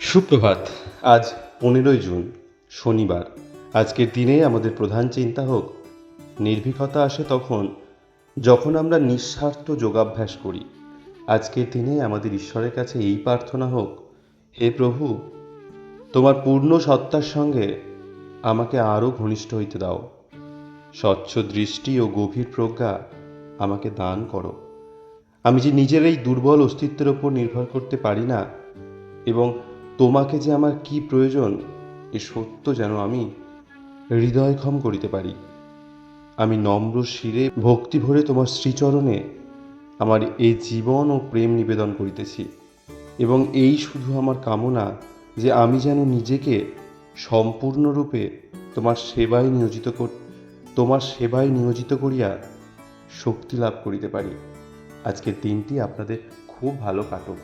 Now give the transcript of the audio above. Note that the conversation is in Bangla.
সুপ্রভাত। আজ 15ই জুন, শনিবার। আজকের দিনে আমাদের প্রধান চিন্তা হোক, নির্ভীকতা আসে তখন যখন আমরা নিঃস্বার্থ যোগাভ্যাস করি। আজকের দিনে আমাদের ঈশ্বরের কাছে এই প্রার্থনা হোক, হে প্রভু, তোমার পূর্ণ সত্তার সঙ্গে আমাকে আরও ঘনিষ্ঠ হইতে দাও। স্বচ্ছ দৃষ্টি ও গভীর প্রজ্ঞা আমাকে দান করো। আমি যে নিজের এই দুর্বল অস্তিত্বের ওপর নির্ভর করতে পারি না এবং তোমাকে যে আমার কি প্রয়োজন এ সত্য যেন আমি হৃদয়ক্ষম করিতে পারি। আমি নম্র শিরে ভক্তি ভরে তোমার শ্রীচরণে আমার এই জীবন ও প্রেম নিবেদন করিতেছি, এবং এই শুধু আমার কামনা যে আমি যেন নিজেকে সম্পূর্ণরূপে তোমার সেবায় নিয়োজিত করিয়া শক্তি লাভ করিতে পারি। আজকের দিনটি আপনাদের খুব ভালো কাটুক।